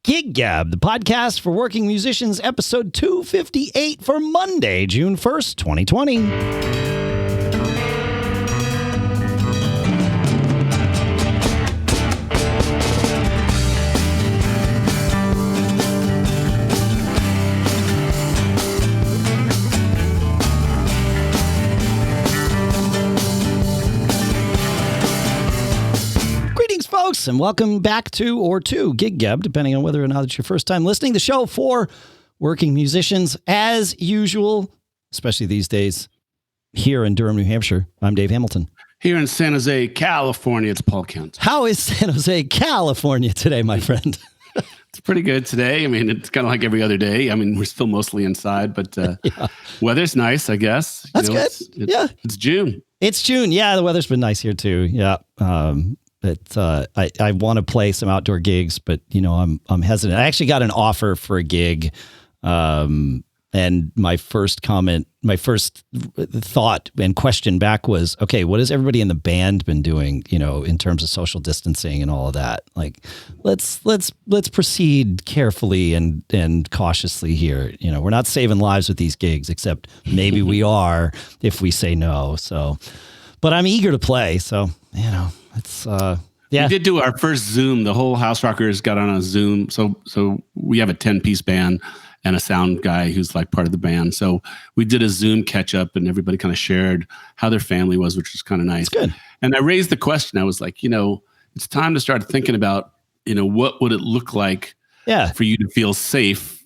Gig Gab, the podcast for working musicians, episode 258 for Monday, June 1st, 2020. And welcome back to Gig Gab, depending on whether or not it's your first time listening. The show for working musicians, as usual, especially these days, here in Durham, New Hampshire. I'm Dave Hamilton. Here in San Jose, California, it's Paul Kent. How is San Jose, California today, my friend? It's pretty good today. I mean, it's kind of like every other day. I mean, we're still mostly inside, but weather's nice, I guess. That's good. It's June. It's June. Yeah, the weather's been nice here too. Yeah. I want to play some outdoor gigs, but I'm hesitant. I actually got an offer for a gig, and my first thought and question back was, okay, what has everybody in the band been doing? In terms of social distancing and all of that. Like, let's proceed carefully and cautiously here. We're not saving lives with these gigs, except maybe we are if we say no. So, but I'm eager to play. So it's yeah. We did do our first Zoom. The whole House Rockers got on a Zoom. So we have a 10-piece band and a sound guy who's like part of the band. So we did a Zoom catch up, and everybody kind of shared how their family was, which was kind of nice. That's good. And I raised the question. I was like, it's time to start thinking about, what would it look like for you to feel safe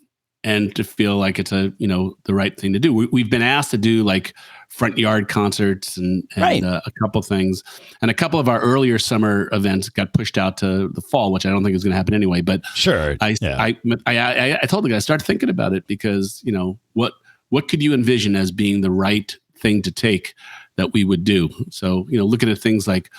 and to feel like it's the right thing to do. We've been asked to do like front yard concerts and a couple things, and a couple of our earlier summer events got pushed out to the fall, which I don't think is going to happen anyway. But sure, I told the guy, start thinking about it, because what could you envision as being the right thing to take that we would do? So looking at things like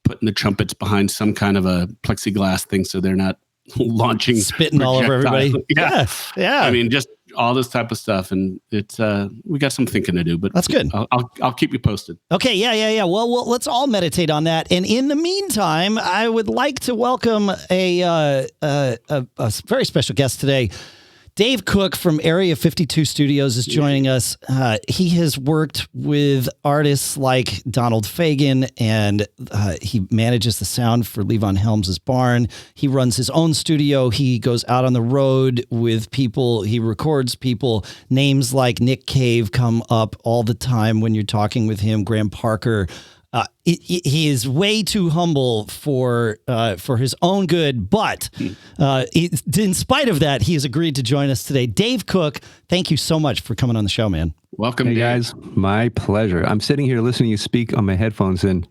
putting the trumpets behind some kind of a plexiglass thing so they're not launching spitting all over everybody. Yeah. I mean, just all this type of stuff, and it's we got some thinking to do, but that's good. I'll keep you posted. Okay, yeah. Well, let's all meditate on that. And in the meantime, I would like to welcome a very special guest today. Dave Cook from Area 52 Studios is joining us. He has worked with artists like Donald Fagen, and he manages the sound for Levon Helms' Barn. He runs his own studio. He goes out on the road with people. He records people. Names like Nick Cave come up all the time when you're talking with him. Graham Parker. He is way too humble for his own good, but in spite of that, he has agreed to join us today. Dave Cook, thank you so much for coming on the show, man. Welcome, hey, Dave. Guys. My pleasure. I'm sitting here listening to you speak on my headphones, and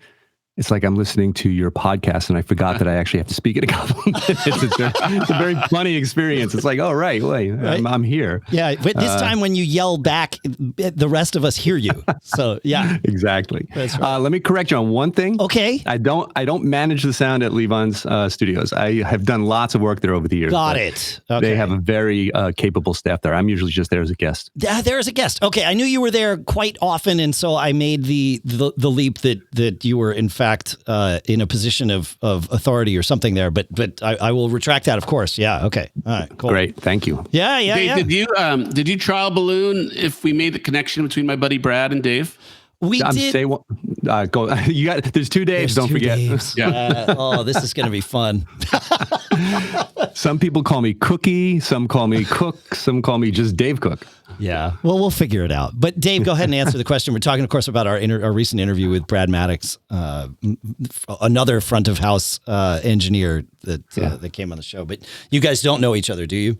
it's like I'm listening to your podcast, and I forgot that I actually have to speak in a couple of minutes. It's a very funny experience. It's like, oh, right. I'm here. Yeah, but this time when you yell back, the rest of us hear you. So, yeah. Exactly. That's right. Let me correct you on one thing. Okay. I don't manage the sound at Levon's studios. I have done lots of work there over the years. Got it. Okay. They have a very capable staff there. I'm usually just there as a guest. There as a guest. Okay, I knew you were there quite often, and so I made the leap that you were, in fact, in a position of authority or something there, but I will retract that, of course. Yeah. Okay. All right. Cool. Great. Thank you. Yeah. Dave, did you trial balloon if we made the connection between my buddy Brad and Dave? We did. Go. You got. There's two Daves. Don't forget. Daves. Yeah. This is going to be fun. Some people call me Cookie. Some call me Cook. Some call me just Dave Cook. Yeah. Well, we'll figure it out. But Dave, go ahead and answer the question. We're talking, of course, about our recent interview with Brad Maddox, another front of house engineer that came on the show. But you guys don't know each other, do you?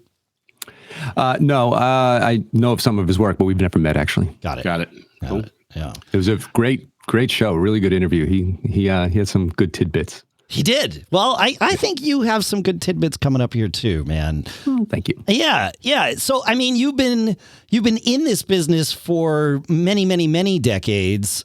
No. I know of some of his work, but we've never met, actually. Got it. Cool. Yeah. It was a great show. Really good interview. He had some good tidbits. He did. Well, I think you have some good tidbits coming up here too, man. Oh, thank you. Yeah. So, I mean, you've been in this business for many, many, many decades,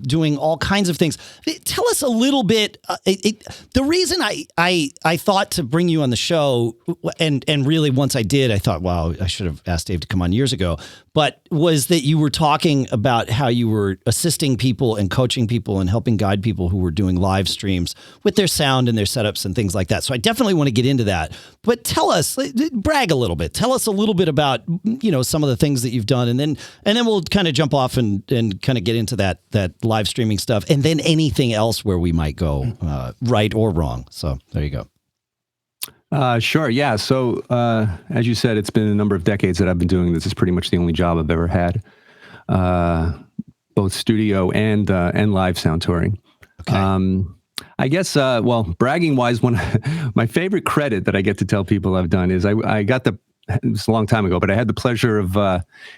doing all kinds of things. Tell us a little bit. The reason I thought to bring you on the show, and really once I did, I thought, wow, I should have asked Dave to come on years ago. But was that you were talking about how you were assisting people and coaching people and helping guide people who were doing live streams with their sound and their setups and things like that. So I definitely want to get into that. But tell us, brag a little bit. Tell us a little bit about, some of the things that you've done, and then we'll kind of jump off and kind of get into that live streaming stuff, and then anything else where we might go right or wrong. So there you go. Sure. Yeah. So, as you said, it's been a number of decades that I've been doing this. It's pretty much the only job I've ever had, both studio and live sound touring. Okay. I guess, bragging wise, my favorite credit that I get to tell people I've done is I got it was a long time ago, but I had the pleasure of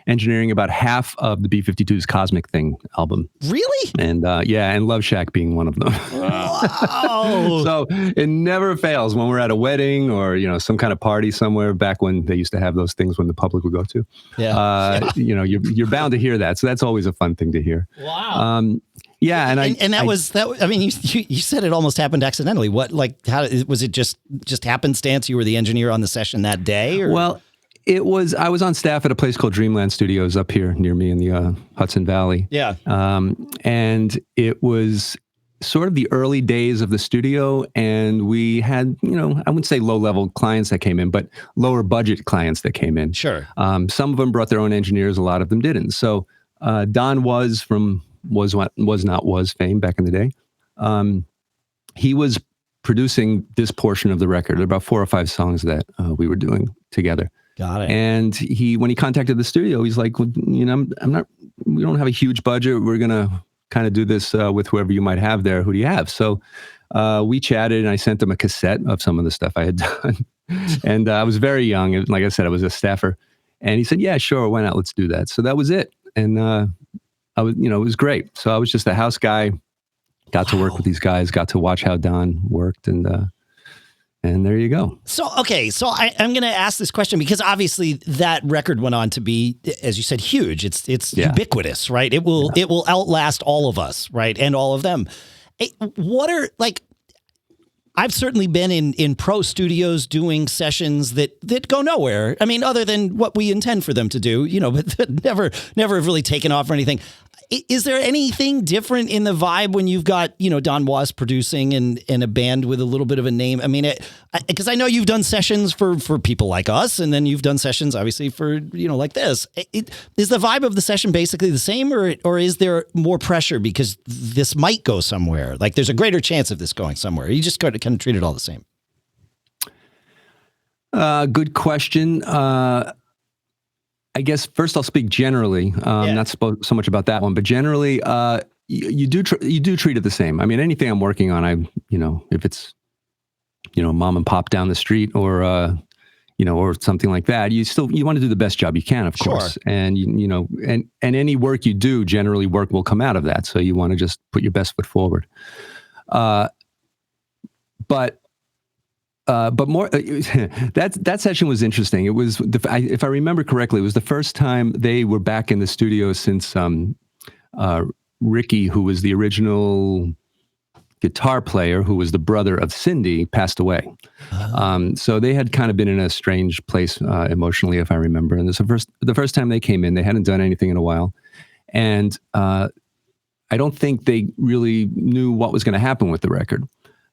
engineering about half of the B-52's Cosmic Thing album. Really? And and Love Shack being one of them. Wow. So it never fails when we're at a wedding or, some kind of party somewhere, back when they used to have those things when the public would go to. Yeah. You're bound to hear that. So that's always a fun thing to hear. Wow. Yeah, and that was. I mean, you said it almost happened accidentally. What, how was it? Just happenstance? You were the engineer on the session that day, or? Well, it was. I was on staff at a place called Dreamland Studios up here near me in the Hudson Valley. Yeah. And it was sort of the early days of the studio, and we had, I wouldn't say low-level clients that came in, but lower budget clients that came in. Sure. Some of them brought their own engineers. A lot of them didn't. So Don was from. Was fame back in the day. He was producing this portion of the record, about 4 or 5 songs that we were doing together. Got it. And when he contacted the studio, he's like, well, we don't have a huge budget. We're going to kind of do this with whoever you might have there. Who do you have? So we chatted, and I sent him a cassette of some of the stuff I had done. And I was very young. And like I said, I was a staffer. And he said, yeah, sure. Why not? Let's do that. So that was it. And, it was great. So I was just a house guy, got to work with these guys, got to watch how Don worked, and there you go. So, okay. So I'm going to ask this question because obviously that record went on to be, as you said, huge. It's ubiquitous, right? It will outlast all of us, right? And all of them. I've certainly been in pro studios doing sessions that go nowhere. I mean, other than what we intend for them to do, but that never have really taken off or anything. Is there anything different in the vibe when you've got, Don Was producing and a band with a little bit of a name? I mean, because I know you've done sessions for people like us, and then you've done sessions obviously for, like this. Is the vibe of the session basically the same, or is there more pressure because this might go somewhere? Like there's a greater chance of this going somewhere. You just kind of treat it all the same. Good question. I guess first I'll speak generally, not so much about that one, but generally, you do treat it the same. I mean, anything I'm working on, if it's, mom and pop down the street or something like that, you want to do the best job you can, of course. And, and any work you do, generally work will come out of that. So you want to just put your best foot forward. But more, that session was interesting. It was, if I remember correctly, it was the first time they were back in the studio since Ricky, who was the original guitar player, who was the brother of Cindy, passed away. So they had kind of been in a strange place emotionally, if I remember. And this was the first time they came in. They hadn't done anything in a while. And I don't think they really knew what was going to happen with the record.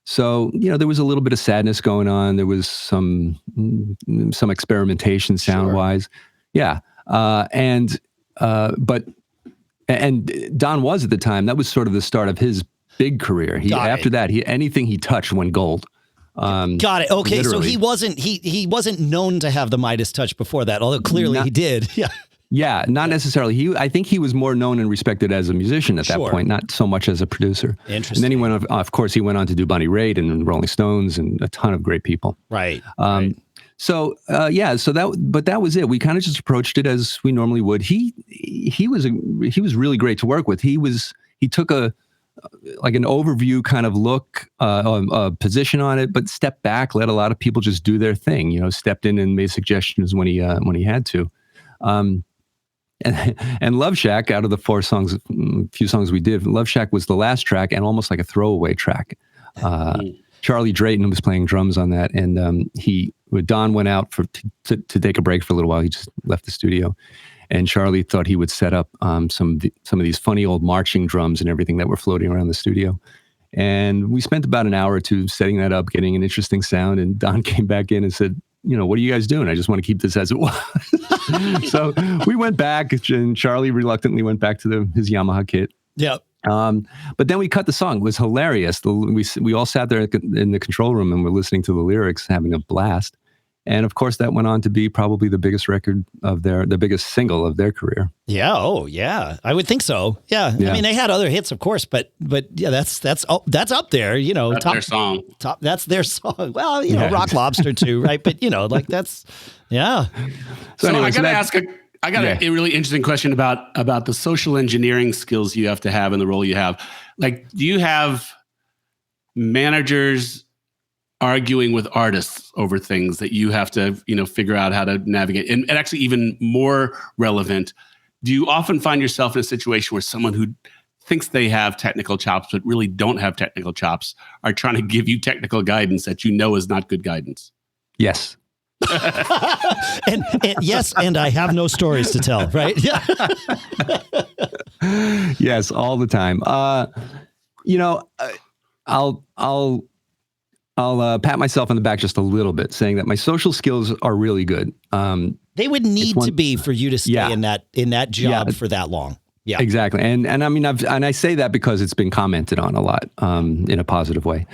So, there was a little bit of sadness going on. There was some experimentation sound-wise. Sure. Yeah. And Don Was at the time, that was sort of the start of his big career. After that, anything he touched went gold. Got it. Okay. Literally. So he wasn't known to have the Midas touch before that, although clearly he did. Yeah. Yeah, not necessarily. I think he was more known and respected as a musician at that point, not so much as a producer. Interesting. And then he went on, of course, he went on to do Bonnie Raitt and Rolling Stones and a ton of great people. Right. So that was it. We kind of just approached it as we normally would. He was really great to work with. He took an overview kind of look, a position on it, but stepped back, let a lot of people just do their thing. Stepped in and made suggestions when he had to. And Love Shack, out of the few songs we did, Love Shack was the last track and almost like a throwaway track. Charlie Drayton was playing drums on that, and Don went out to take a break for a little while. He just left the studio, and Charlie thought he would set up some of these funny old marching drums and everything that were floating around the studio. And we spent about an hour or two setting that up, getting an interesting sound. And Don came back in and said, what are you guys doing? I just want to keep this as it was. So we went back, and Charlie reluctantly went back to his Yamaha kit. Yep. But then we cut the song. It was hilarious. We all sat there in the control room and were listening to the lyrics, having a blast. And of course, that went on to be probably the biggest the biggest single of their career. Yeah. Oh, yeah. I would think so. Yeah. I mean, they had other hits, of course, but yeah, that's up there. That's their song. That's their song. Well, Rock Lobster too, right? But that's yeah. So anyways, I got a really interesting question about the social engineering skills you have to have in the role you have. Like, do you have managers arguing with artists over things that you have to, figure out how to navigate? And actually, even more relevant, do you often find yourself in a situation where someone who thinks they have technical chops but really don't have technical chops are trying to give you technical guidance that is not good guidance? Yes. and yes, and I have no stories to tell, right? Yeah. Yes, all the time. I'll pat myself on the back just a little bit, saying that my social skills are really good. They would need to be for you to stay in that job for that long. Yeah, exactly. And I mean, I say that because it's been commented on a lot in a positive way.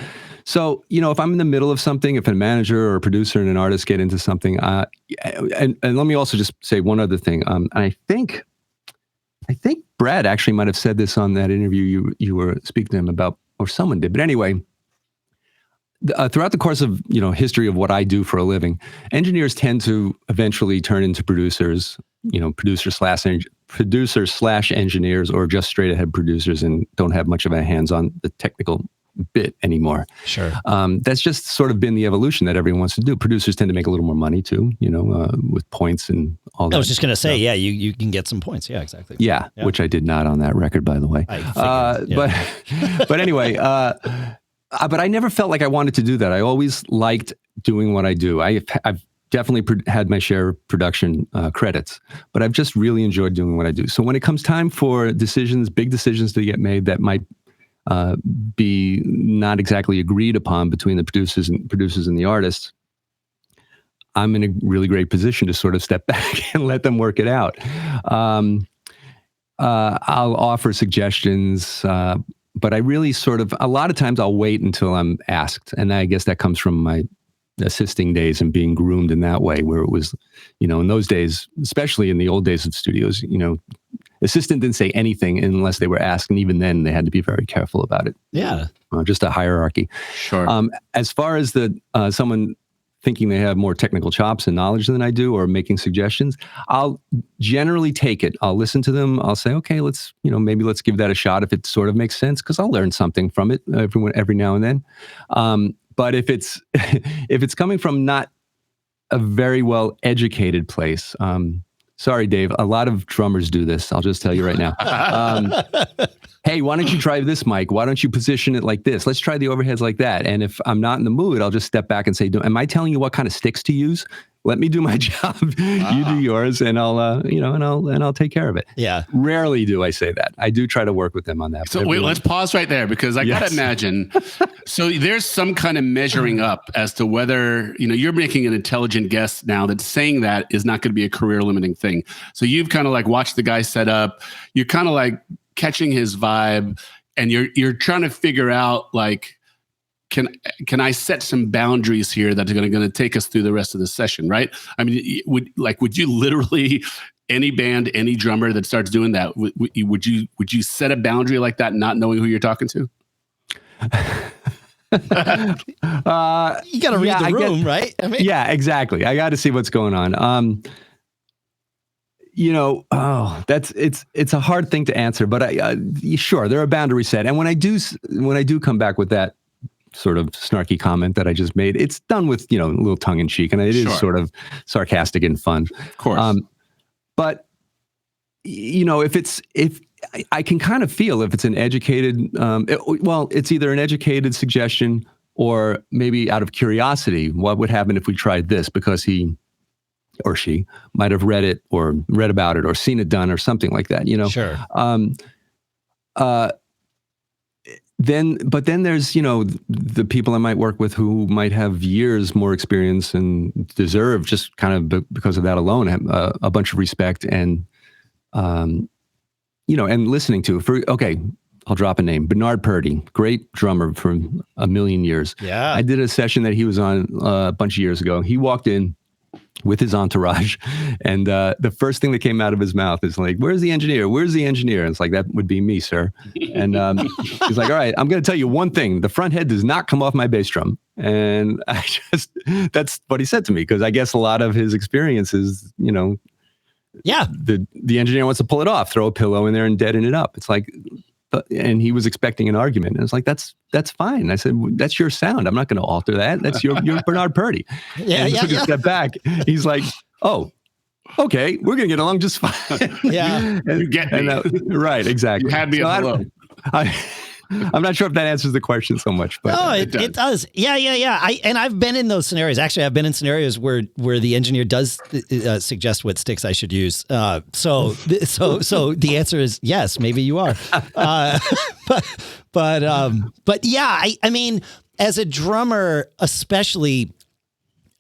So, if I'm in the middle of something, if a manager or a producer and an artist get into something, and let me also just say one other thing. I think Brad actually might have said this on that interview you were speaking to him about, or someone did. But anyway, throughout the course of history of what I do for a living, engineers tend to eventually turn into producers, producers slash engineers, or just straight ahead producers, and don't have much of a hands on the technical bit anymore. Sure. That's just sort of been the evolution that everyone wants to do. Producers tend to make a little more money too, with points and all that. I was just going to say, you can get some points. Yeah, exactly. Yeah, which I did not on that record, by the way. But anyway, but I never felt like I wanted to do that. I always liked doing what I do. I've definitely had my share of production credits, but I've just really enjoyed doing what I do. So when it comes time for big decisions to get made that might be not exactly agreed upon between the producers and the artists, I'm in a really great position to sort of step back and let them work it out. I'll offer suggestions, but I really a lot of times I'll wait until I'm asked. And I guess that comes from my assisting days and being groomed in that way, where it was, in those days, especially in the old days of studios, assistant didn't say anything unless they were asked. And even then they had to be very careful about it. Yeah. Just a hierarchy. Sure. As far as someone thinking they have more technical chops and knowledge than I do, or making suggestions, I'll generally take it. I'll listen to them. I'll say, okay, maybe let's give that a shot if it sort of makes sense, because I'll learn something from it every now and then. But if it's coming from not a very well educated place, sorry, Dave, a lot of drummers do this. I'll just tell you right now. Hey, why don't you try this mic? Why don't you position it like this? Let's try the overheads like that. And if I'm not in the mood, I'll just step back and say, am I telling you what kind of sticks to use? Let me do my job. You do yours, and I'll, and I'll take care of it. Yeah. Rarely do I say that. I do try to work with them on that. So wait, let's pause right there, because I gotta imagine. So there's some kind of measuring up as to whether, you're making an intelligent guess now that saying that is not going to be a career limiting thing. So you've kind of like watched the guy set up. You're kind of like catching his vibe, and you're trying to figure out, like, can I set some boundaries here that are going to take us through the rest of the session, right? I mean, would you literally, any band, any drummer that starts doing that, would you set a boundary like that, not knowing who you're talking to? You got to read the room, right? I mean, yeah, exactly. I got to see what's going on. It's a hard thing to answer, but sure, there are boundaries set. And when I do come back with that sort of snarky comment that I just made, it's done with, a little tongue in cheek, and it is sort of sarcastic and fun. Of course. But if I can kind of feel if it's an educated, it's either an educated suggestion or maybe out of curiosity, what would happen if we tried this, because he or she might have read it or read about it or seen it done or something like that, Sure. but then there's, the people I might work with who might have years more experience and deserve, just kind of because of that alone, a bunch of respect and, and listening to. I'll drop a name. Bernard Purdie, great drummer for a million years. Yeah. I did a session that he was on a bunch of years ago. He walked in with his entourage, and the first thing that came out of his mouth is like, "Where's the engineer? Where's the engineer?" And it's like, "That would be me, sir." And he's like, "All right, I'm going to tell you one thing. The front head does not come off my bass drum." And that's what he said to me, because I guess a lot of his experience is, yeah, the engineer wants to pull it off, throw a pillow in there and deaden it up. It's like, and he was expecting an argument. And it's like, that's fine. I said, "That's your sound. I'm not going to alter that. That's your Bernard Purdie." And he took a step back. He's like, "Oh, okay, we're going to get along just fine." Yeah. You get me. Right, exactly. You had me at hello. I'm not sure if that answers the question so much, but no, it does. Yeah. I've been in those scenarios. Actually, I've been in scenarios where the engineer does suggest what sticks I should use. So the answer is yes. Maybe you are. But yeah. I mean, as a drummer, especially,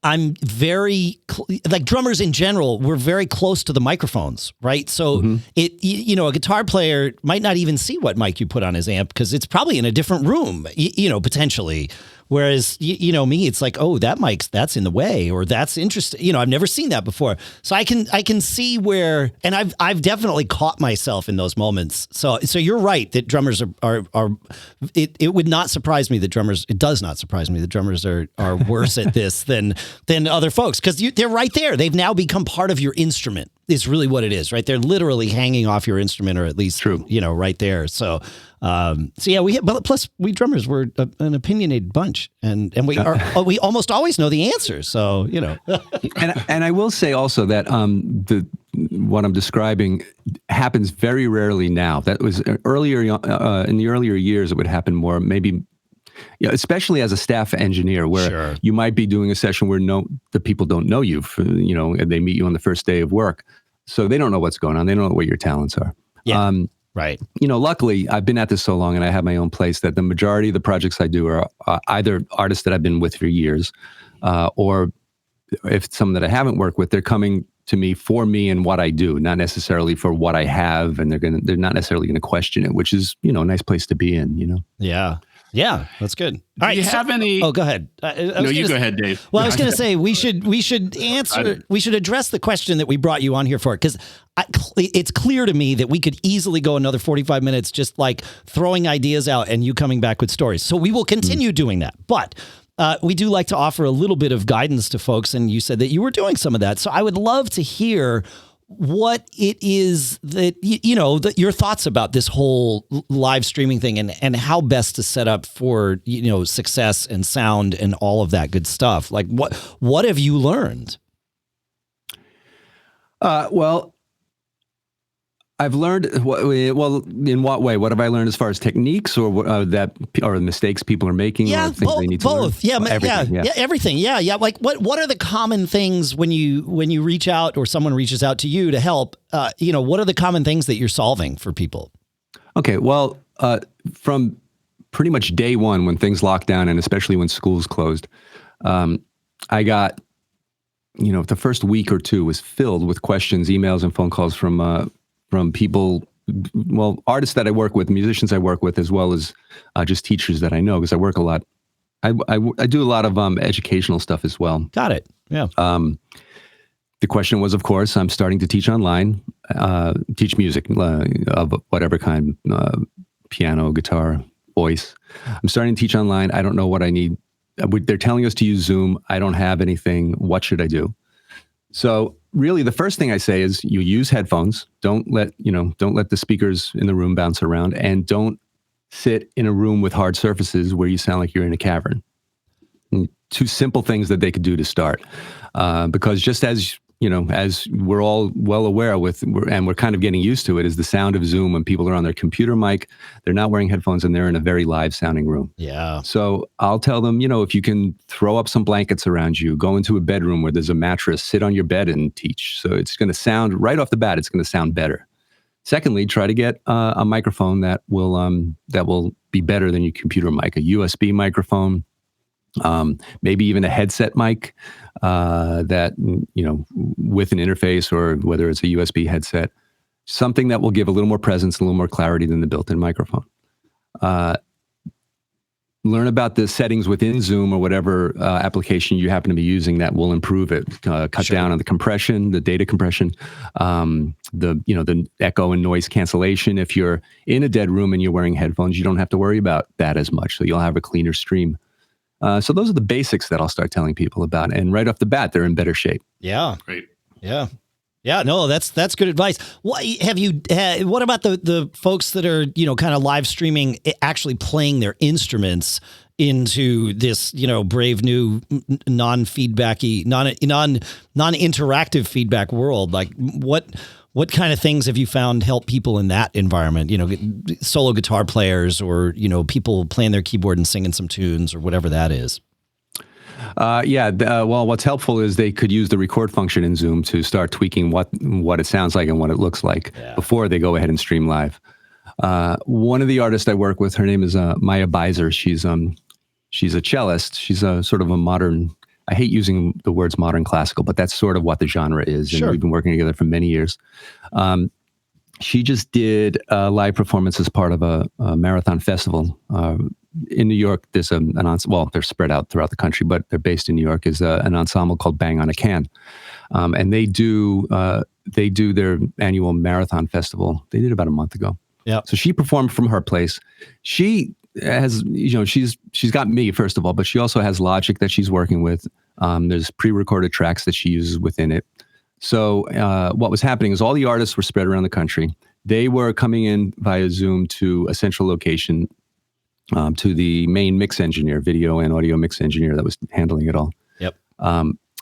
I'm very like drummers in general. We're very close to the microphones, right? So a guitar player might not even see what mic you put on his amp because it's probably in a different room, potentially. Whereas, me, it's like, oh, that's in the way, or that's interesting. I've never seen that before. So I can see where, and I've definitely caught myself in those moments. So you're right that drummers are it would not surprise me that drummers, it does not surprise me that drummers are worse at this than other folks, because they're right there. They've now become part of your instrument. Is really what it is, right? They're literally hanging off your instrument, or at least, right there. So yeah, plus we drummers, we're an opinionated bunch, and we we almost always know the answer. So, and I will say also that what I'm describing happens very rarely now. That was earlier in the earlier years. It would happen more, maybe. Especially as a staff engineer, where you might be doing a session where the people don't know you, and they meet you on the first day of work, so they don't know what's going on. They don't know what your talents are. Yeah, right. Luckily, I've been at this so long, and I have my own place, that the majority of the projects I do are either artists that I've been with for years, or if it's someone that I haven't worked with, they're coming to me for me and what I do, not necessarily for what I have, and they're not necessarily going to question it, which is a nice place to be in. Yeah. Yeah, that's good. All right, do you have any? Oh, go ahead. No, you go ahead, Dave. Well, I was going to say we should answer. We should address the question that we brought you on here for, because it's clear to me that we could easily go another 45 minutes just like throwing ideas out and you coming back with stories. So we will continue doing that, but. We do like to offer a little bit of guidance to folks, and you said that you were doing some of that. So I would love to hear what it is that, your thoughts about this whole live streaming thing, and how best to set up for, success and sound and all of that good stuff. Like what have you learned? Well, I've learned, in what way? What have I learned as far as techniques, or or mistakes people are making? Yeah, or things they need to both. Learn? Everything. Yeah. Like what are the common things when you reach out, or someone reaches out to you to help? What are the common things that you're solving for people? Okay, well, from pretty much day one, when things locked down, and especially when schools closed, I got, the first week or two was filled with questions, emails, and phone calls from people, artists that I work with, musicians I work with, as well as just teachers that I know, because I work a lot. I do a lot of educational stuff as well. Got it. Yeah. The question was, of course, I'm starting to teach online, teach music of whatever kind, piano, guitar, voice. I'm starting to teach online. I don't know what I need. They're telling us to use Zoom. I don't have anything. What should I do? So really, the first thing I say is you use headphones. Don't let the speakers in the room bounce around, and don't sit in a room with hard surfaces where you sound like you're in a cavern. Two simple things that they could do to start, because just as we're all well aware and we're kind of getting used to it, is the sound of Zoom when people are on their computer mic, they're not wearing headphones, and they're in a very live sounding room. Yeah. So I'll tell them, if you can throw up some blankets around you, go into a bedroom where there's a mattress, sit on your bed and teach. So it's going to sound, right off the bat, it's going to sound better. Secondly, try to get a microphone that will be better than your computer mic, a USB microphone, maybe even a headset mic that, with an interface, or whether it's a USB headset, something that will give a little more presence, a little more clarity than the built-in microphone. Learn about the settings within Zoom or whatever application you happen to be using that will improve it. Cut down on the compression, the data compression, the echo and noise cancellation. If you're in a dead room and you're wearing headphones, you don't have to worry about that as much. So you'll have a cleaner stream. So those are the basics that I'll start telling people about. And right off the bat, they're in better shape. Yeah. Great. Yeah. Yeah, no, that's good advice. What about the folks that are, kind of live streaming, actually playing their instruments into this, brave new non-feedbacky, non-interactive feedback world? Like what kind of things have you found help people in that environment? Solo guitar players, or, people playing their keyboard and singing some tunes, or whatever that is. Well, what's helpful is they could use the record function in Zoom to start tweaking what it sounds like and what it looks like before they go ahead and stream live. One of the artists I work with, her name is Maya Beiser. She's a cellist. She's a sort of a modern, I hate using the words modern classical, but that's sort of what the genre is. And we've been working together for many years. She just did a live performance as part of a marathon festival. In New York, there's an ensemble. Well, they're spread out throughout the country, but they're based in New York. Is an ensemble called Bang on a Can, and they do their annual marathon festival. They did about a month ago. Yeah. So she performed from her place. She has, she's got me, first of all, but she also has Logic that she's working with. There's pre-recorded tracks that she uses within it. So what was happening is all the artists were spread around the country. They were coming in via Zoom to a central location, to the main mix engineer, video and audio mix engineer that was handling it all. Yep.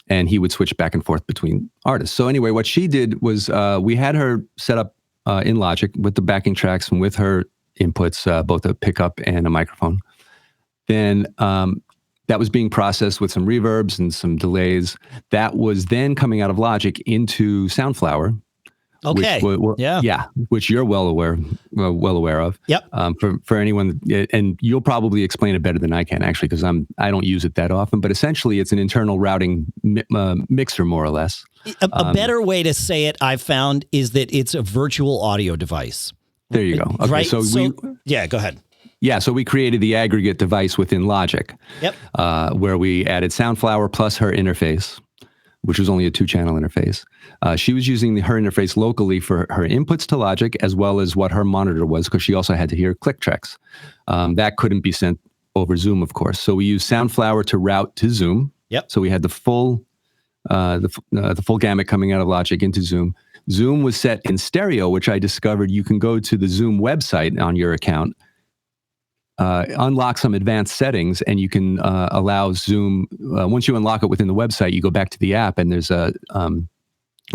And he would switch back and forth between artists. So anyway, what she did was we had her set up in Logic with the backing tracks and with her inputs, both a pickup and a microphone. Then that was being processed with some reverbs and some delays. That was then coming out of Logic into Soundflower. Okay. Which you're well aware of. Yep. For anyone, and you'll probably explain it better than I can, actually, because I don't use it that often. But essentially, it's an internal routing mixer, more or less. A better way to say it, I've found, is that it's a virtual audio device. There you go. Okay, right. So go ahead. Yeah, so we created the aggregate device within Logic. Yep. Where we added Soundflower plus her interface, which was only a 2-channel interface. She was using her interface locally for her inputs to Logic, as well as what her monitor was, because she also had to hear click tracks. That couldn't be sent over Zoom, of course. So we used Soundflower to route to Zoom. Yep. So we had the full gamut coming out of Logic into Zoom. Zoom was set in stereo, which I discovered you can go to the Zoom website on your account, unlock some advanced settings, and you can allow Zoom, once you unlock it within the website, you go back to the app, and there's a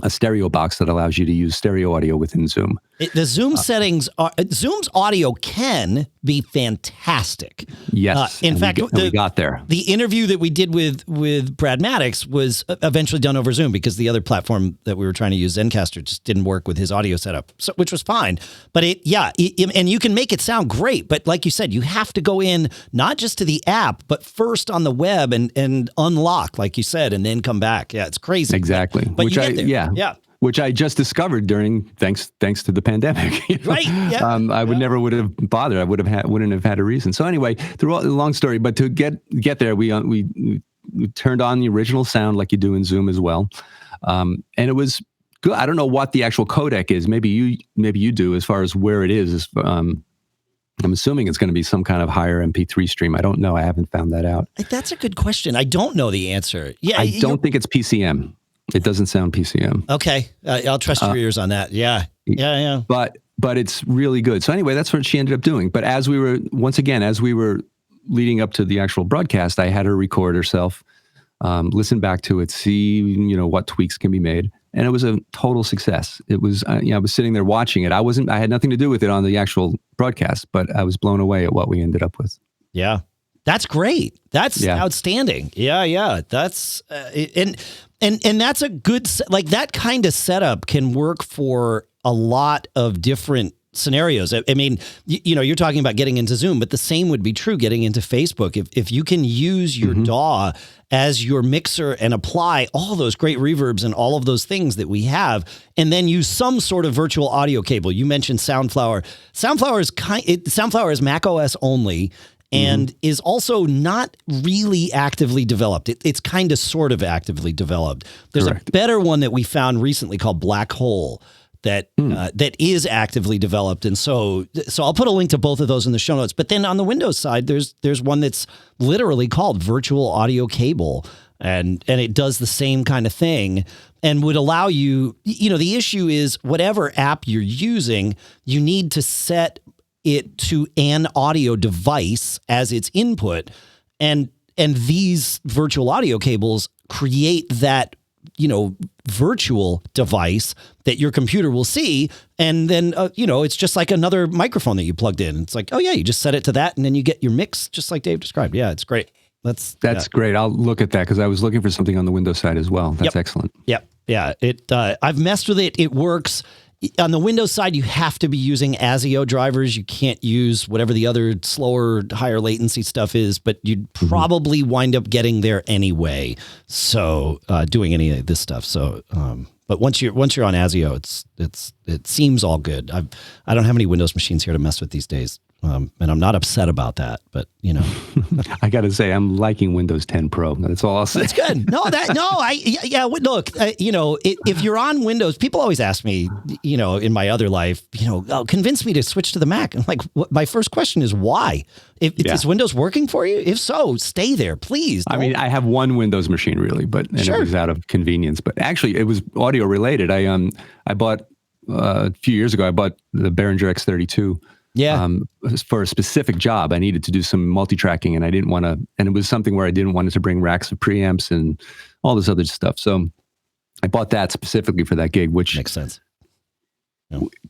stereo box that allows you to use stereo audio within Zoom. The Zoom settings Zoom's audio can be fantastic. Yes. In fact, we got there. The interview that we did with Brad Maddox was eventually done over Zoom, because the other platform that we were trying to use, Zencastr, just didn't work with his audio setup, which was fine. But and you can make it sound great. But like you said, you have to go in not just to the app, but first on the web and unlock, like you said, and then come back. Yeah, it's crazy. Exactly. But you get there. Yeah. Which I just discovered thanks to the pandemic. Right. Yeah. I would have bothered. I wouldn't have had a reason. So anyway, long story, but to get there, we turned on the original sound like you do in Zoom as well, and it was good. I don't know what the actual codec is. Maybe you do, as far as where it is. I'm assuming it's going to be some kind of higher MP3 stream. I don't know. I haven't found that out. That's a good question. I don't know the answer. Yeah, I don't think it's PCM. It doesn't sound PCM. Okay. I'll trust your ears on that. Yeah. But it's really good. So anyway, that's what she ended up doing. But as we were leading up to the actual broadcast, I had her record herself, listen back to it, see, what tweaks can be made. And it was a total success. It was, I was sitting there watching it. I had nothing to do with it on the actual broadcast, but I was blown away at what we ended up with. Yeah. That's great. That's outstanding. Yeah. That's, and that's a good, like, that kind of setup can work for a lot of different scenarios. I mean, you're talking about getting into Zoom, but the same would be true getting into Facebook. If you can use your DAW as your mixer and apply all those great reverbs and all of those things that we have, and then use some sort of virtual audio cable. You mentioned Soundflower. Soundflower is Mac OS only, and is also not really actively developed. It's kind of sort of actively developed. There's a better one that we found recently called Black Hole that is actively developed. And so I'll put a link to both of those in the show notes. But then on the Windows side, there's one that's literally called Virtual Audio Cable. And it does the same kind of thing and would allow you, the issue is whatever app you're using, you need to set it to an audio device as its input. And these virtual audio cables create that, virtual device that your computer will see. And then, it's just like another microphone that you plugged in. It's like, oh yeah, you just set it to that and then you get your mix just like Dave described. Yeah, it's great. That's great. I'll look at that because I was looking for something on the Windows side as well. That's excellent. Yep. Yeah. I've messed with it. It works. On the Windows side, you have to be using ASIO drivers. You can't use whatever the other slower, higher latency stuff is, but you'd probably wind up getting there anyway. So doing any of this stuff. So, but once you're on ASIO, it seems all good. I don't have any Windows machines here to mess with these days. And I'm not upset about that, but I got to say, I'm liking Windows 10 Pro. That's all I'll say. That's good. Look, if you're on Windows, people always ask me, in my other life, convince me to switch to the Mac. I'm like, my first question is why? Is Windows working for you? If so, stay there, please. I mean, I have one Windows machine really, it was out of convenience, but actually it was audio related. I bought a few years ago, I bought the Behringer X32. Yeah. For a specific job, I needed to do some multi-tracking and I didn't want to, and it was something where I didn't want it to bring racks of preamps and all this other stuff. So I bought that specifically for that gig, which makes sense.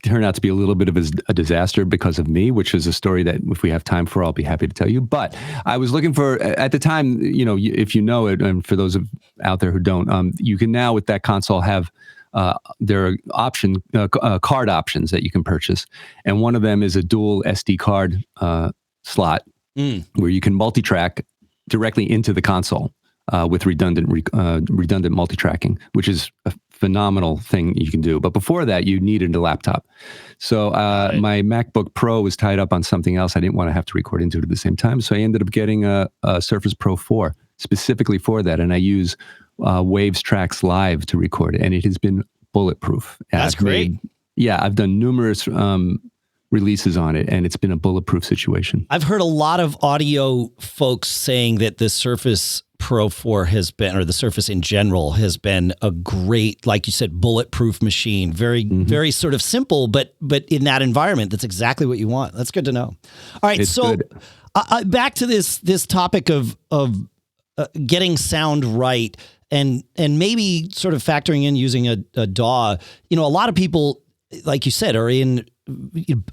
Turned out to be a little bit of a disaster because of me, which is a story that if we have time for, I'll be happy to tell you. But I was looking for, at the time, if you know it, and for those out there who don't, you can now with that console have there are card options that you can purchase. And one of them is a dual SD card slot where you can multi-track directly into the console with redundant multi-tracking, which is a phenomenal thing you can do. But before that, you needed a laptop. So my MacBook Pro was tied up on something else. I didn't want to have to record into it at the same time. So I ended up getting a Surface Pro 4 specifically for that. And I use Waves Tracks Live to record it, and it has been bulletproof. That's great. I've done numerous releases on it, and it's been a bulletproof situation. I've heard a lot of audio folks saying that the Surface Pro 4 has been, or the Surface in general, has been a great, like you said, bulletproof machine. Very, very sort of simple, but in that environment, that's exactly what you want. That's good to know. All right, so back to this topic of getting sound right. And maybe sort of factoring in using a DAW, a lot of people, like you said, are in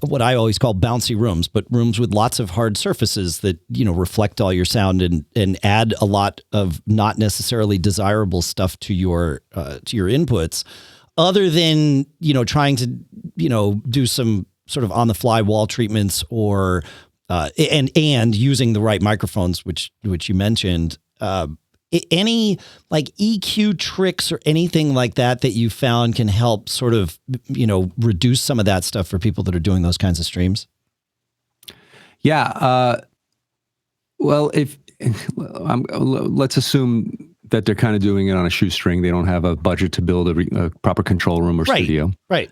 what I always call bouncy rooms, but rooms with lots of hard surfaces that, reflect all your sound and add a lot of not necessarily desirable stuff to your inputs, other than, trying to, do some sort of on the fly wall treatments or, and using the right microphones, which you mentioned. Any like EQ tricks or anything like that you found can help sort of, reduce some of that stuff for people that are doing those kinds of streams? Yeah. Well, let's assume that they're kind of doing it on a shoestring. They don't have a budget to build a proper control room or studio. Right.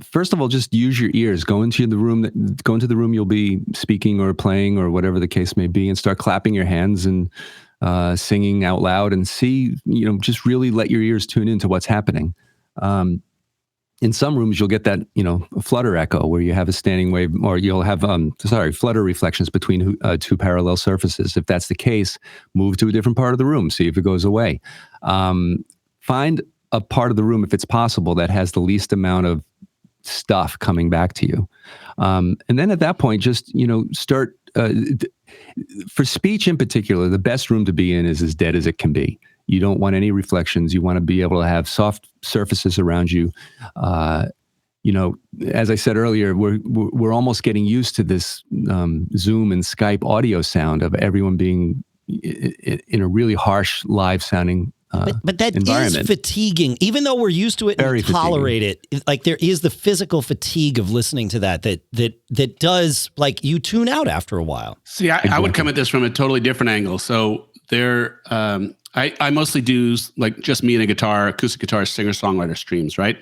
First of all, just use your ears. Go into the room you'll be speaking or playing or whatever the case may be, and start clapping your hands and singing out loud, and see, just really let your ears tune into what's happening. In some rooms, you'll get that, a flutter echo where you have a standing wave, or you'll have, flutter reflections between two parallel surfaces. If that's the case, move to a different part of the room, see if it goes away. Find a part of the room, if it's possible, that has the least amount of stuff coming back to you. And then at that point, just, start, for speech in particular, the best room to be in is as dead as it can be. You don't want any reflections. You want to be able to have soft surfaces around you. As I said earlier, we're almost getting used to this Zoom and Skype audio sound of everyone being in a really harsh live sounding but that is fatiguing, even though we're used to it and tolerate it. Like there is the physical fatigue of listening to that does, like, you tune out after a while. See, I would come at this from a totally different angle. So I mostly do like just me and a guitar, acoustic guitar, singer-songwriter streams, right?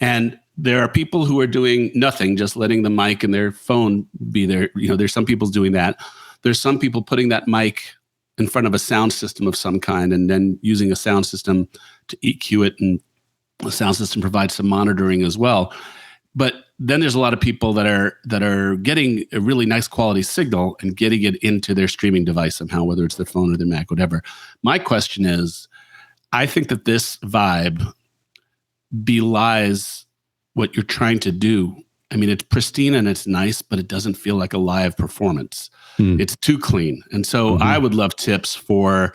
And there are people who are doing nothing, just letting the mic and their phone be there. There's some people doing that. There's some people putting that mic in front of a sound system of some kind and then using a sound system to EQ it, and the sound system provides some monitoring as well. But then there's a lot of people that are getting a really nice quality signal and getting it into their streaming device somehow, whether it's their phone or their Mac, whatever. My question is, I think that this vibe belies what you're trying to do. I mean, it's pristine and it's nice, but it doesn't feel like a live performance. It's too clean. And so I would love tips for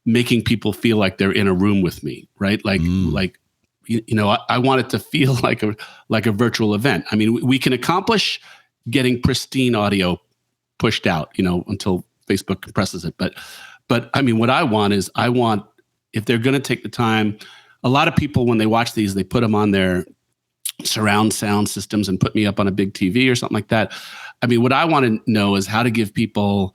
making people feel like they're in a room with me, right? Like, I want it to feel like a virtual event. I mean, we can accomplish getting pristine audio pushed out, until Facebook compresses it. But I mean, what I want is, if they're going to take the time, a lot of people, when they watch these, they put them on their surround sound systems and put me up on a big TV or something like that. I mean, what I want to know is how to give people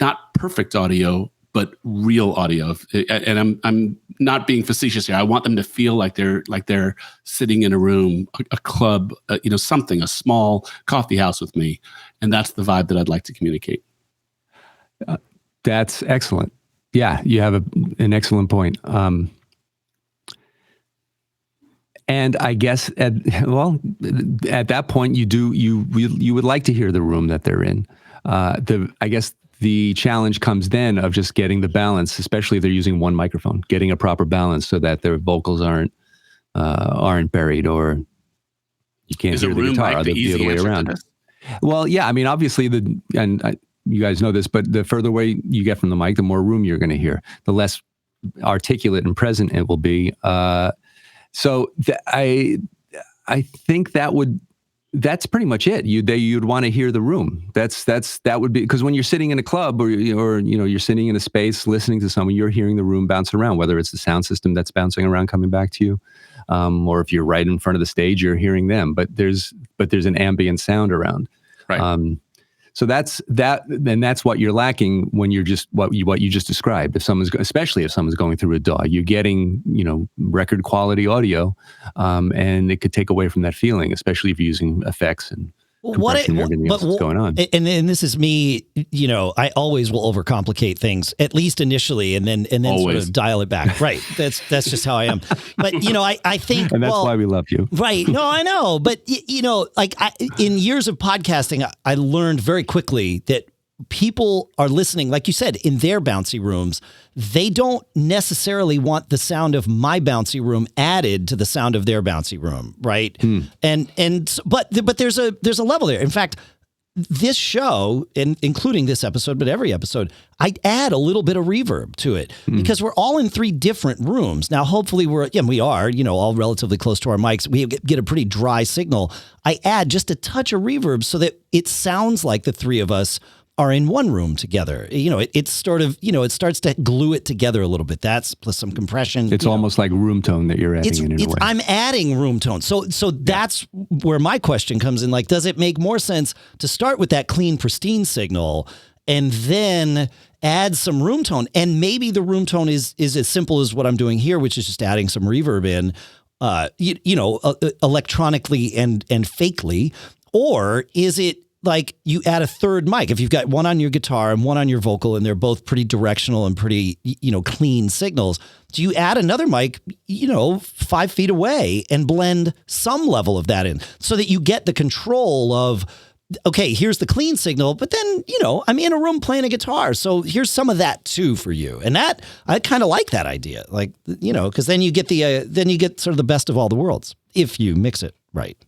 not perfect audio, but real audio. And I'm not being facetious here. I want them to feel like they're sitting in a room, a club, something, a small coffee house with me. And that's the vibe that I'd like to communicate. That's excellent. Yeah, you have an excellent point. And I guess at that point you would like to hear the room that they're in. I guess the challenge comes then of just getting the balance, especially if they're using one microphone, getting a proper balance so that their vocals aren't buried, or you can't hear the guitar, or the other way around. Well, yeah, I mean, obviously you guys know this, but the further away you get from the mic, the more room you're going to hear, the less articulate and present it will be. So I think that's pretty much it. You'd want to hear the room. That would be, because when you're sitting in a club or you're sitting in a space listening to someone, you're hearing the room bounce around, whether it's the sound system that's bouncing around coming back to you, or if you're right in front of the stage, you're hearing them. But there's an ambient sound around. Right. So that's what you're lacking when you're just what you just described. Especially if someone's going through a DAW, you're getting record quality audio, and it could take away from that feeling, especially if you're using effects and compression and everything else that's going on. And this is me. I always will overcomplicate things, at least initially, and then sort of dial it back. Right. That's just how I am. But I think, and that's why we love you. Right. No, I know. But in years of podcasting, I learned very quickly that people are listening, like you said, in their bouncy rooms. They don't necessarily want the sound of my bouncy room added to the sound of their bouncy room, right? But there's a level there. In fact, this show, including this episode, but every episode, I add a little bit of reverb to it because we're all in 3 different rooms. Now, hopefully we are, all relatively close to our mics. We get a pretty dry signal. I add just a touch of reverb so that it sounds like the 3 of us are in one room together. It's sort of, it starts to glue it together a little bit. That's plus some compression. It's almost like room tone that you're adding in a way. I'm adding room tone. So that's where my question comes in. Like, does it make more sense to start with that clean, pristine signal and then add some room tone? And maybe the room tone is as simple as what I'm doing here, which is just adding some reverb in, electronically and fakely, or is it like you add a third mic? If you've got one on your guitar and one on your vocal and they're both pretty directional and pretty, clean signals, do you add another mic, 5 feet away and blend some level of that in so that you get the control of, okay, here's the clean signal, but then, I'm in a room playing a guitar. So here's some of that too for you. And that, I kind of like that idea. Like, because then you get sort of the best of all the worlds if you mix it right.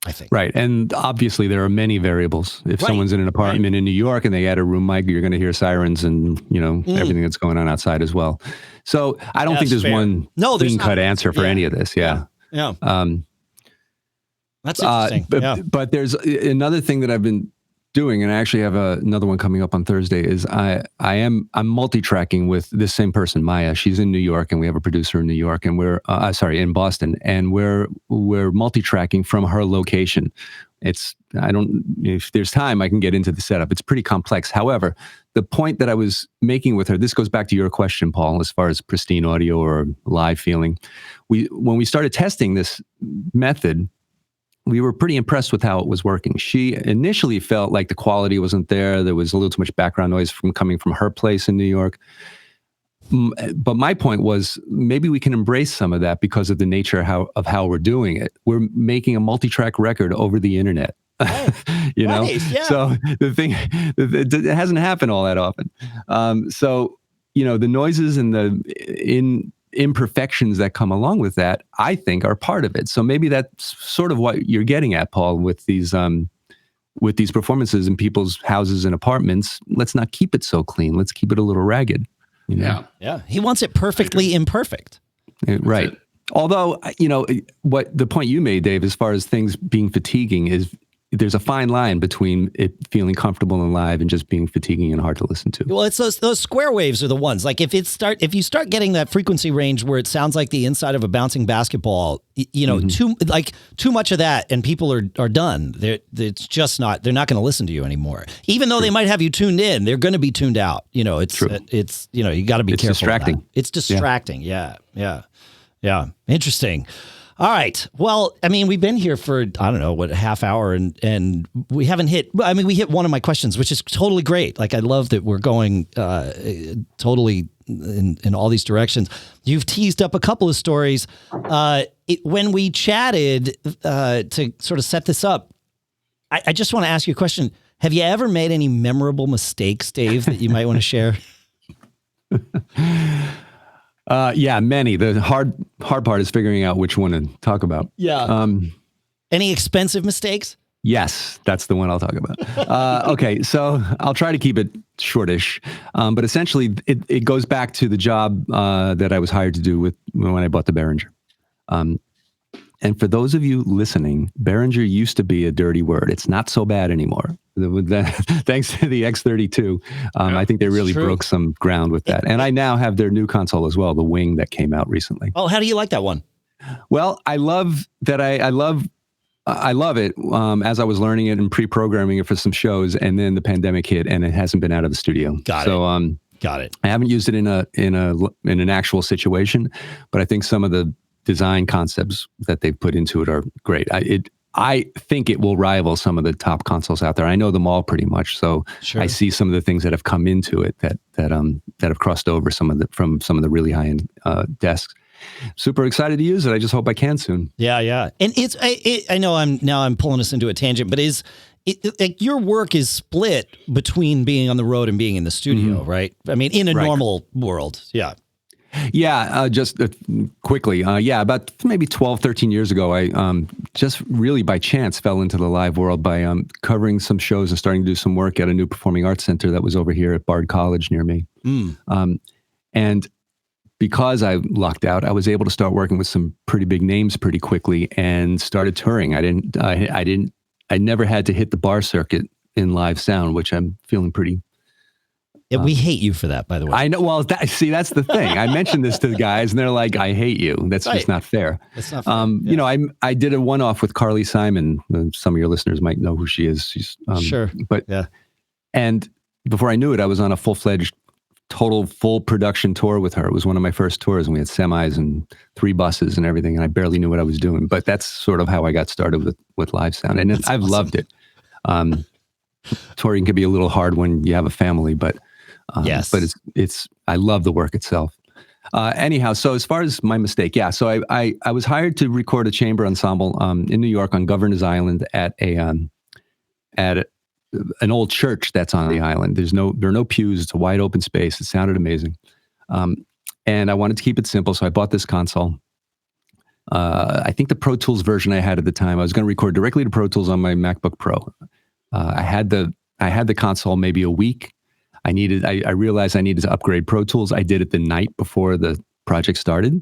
I think. Right. And obviously there are many variables. If someone's in an apartment in New York and they add a room mic, you're going to hear sirens and, everything that's going on outside as well. So I don't think there's one clean-cut answer for any of this. Yeah. Yeah. That's interesting. But there's another thing that I've been doing, and I actually have another one coming up on Thursday, is I'm multi-tracking with this same person, Maya. She's in New York, and we have a producer in New York, and we're in Boston, and we're multi-tracking from her location. If there's time, I can get into the setup. It's pretty complex. However, the point that I was making with her, this goes back to your question, Paul, as far as pristine audio or live feeling. When we started testing this method, we were pretty impressed with how it was working. She initially felt like the quality wasn't there. There was a little too much background noise coming from her place in New York. But my point was, maybe we can embrace some of that because of the nature of how we're doing it. We're making a multi-track record over the internet. Nice, yeah. So the thing, it hasn't happened all that often. The noises and the imperfections that come along with that, I think, are part of it. So maybe that's sort of what you're getting at, Paul, with these performances in people's houses and apartments. Let's not keep it so clean. Let's keep it a little ragged. Yeah. He wants it perfectly imperfect. Right. Although, what the point you made, Dave, as far as things being fatiguing, is there's a fine line between it feeling comfortable and live and just being fatiguing and hard to listen to. Well, it's those square waves are the ones. Like if you start getting that frequency range where it sounds like the inside of a bouncing basketball, too much of that, and people are done. It's just not. They're not going to listen to you anymore. Even though they might have you tuned in, they're going to be tuned out. You got to be careful. Distracting. It's distracting. Yeah. Interesting. All right. Well, I mean, we've been here for, I don't know, a half hour and we haven't hit one of my questions, which is totally great. Like, I love that we're going totally in all these directions. You've teased up a couple of stories. When we chatted to sort of set this up, I just want to ask you a question. Have you ever made any memorable mistakes, Dave, that you might want to share? Yeah, many. The hard part is figuring out which one to talk about. Yeah. Any expensive mistakes? Yes, that's the one I'll talk about. Okay, so I'll try to keep it shortish. But essentially, it goes back to the job that I was hired to do when I bought the Behringer. And for those of you listening, Behringer used to be a dirty word. It's not so bad anymore. Thanks to the X32, I think they really broke some ground with that. And I now have their new console as well, the Wing that came out recently. Oh, how do you like that one? Well, I love that. I love it as I was learning it and pre-programming it for some shows, and then the pandemic hit, and it hasn't been out of the studio. Got it. I haven't used it in an actual situation, but I think some of the design concepts that they've put into it are great. I think it will rival some of the top consoles out there. I know them all pretty much, so I see some of the things that have come into it that have crossed over from some of the really high-end desks. Super excited to use it. I just hope I can soon. Yeah. And I know I'm pulling us into a tangent, but like your work is split between being on the road and being in the studio, right? I mean, in a normal world. Yeah. Yeah, just quickly. About maybe 12, 13 years ago, I just really by chance fell into the live world by covering some shows and starting to do some work at a new performing arts center that was over here at Bard College near me. And because I lucked out, I was able to start working with some pretty big names pretty quickly and started touring. I never had to hit the bar circuit in live sound, which I'm feeling pretty. Yeah, we hate you for that, by the way. I know. Well, that's the thing. I mentioned this to the guys, and they're like, "I hate you." That's just not fair. That's not fair. I did a one-off with Carly Simon. Some of your listeners might know who she is. She's sure, but yeah. And before I knew it, I was on a full-fledged, full production tour with her. It was one of my first tours, and we had semis and 3 buses and everything. And I barely knew what I was doing. But that's sort of how I got started with live sound, and I've loved it. Touring can be a little hard when you have a family, but. Yes, but I love the work itself. Anyhow, so as far as my mistake, so I was hired to record a chamber ensemble in New York on Governor's Island at an old church that's on the island. There are no pews. It's a wide open space. It sounded amazing, and I wanted to keep it simple, so I bought this console. I think the Pro Tools version I had at the time, I was going to record directly to Pro Tools on my MacBook Pro. I had the console maybe a week. I realized I needed to upgrade Pro Tools. I did it the night before the project started.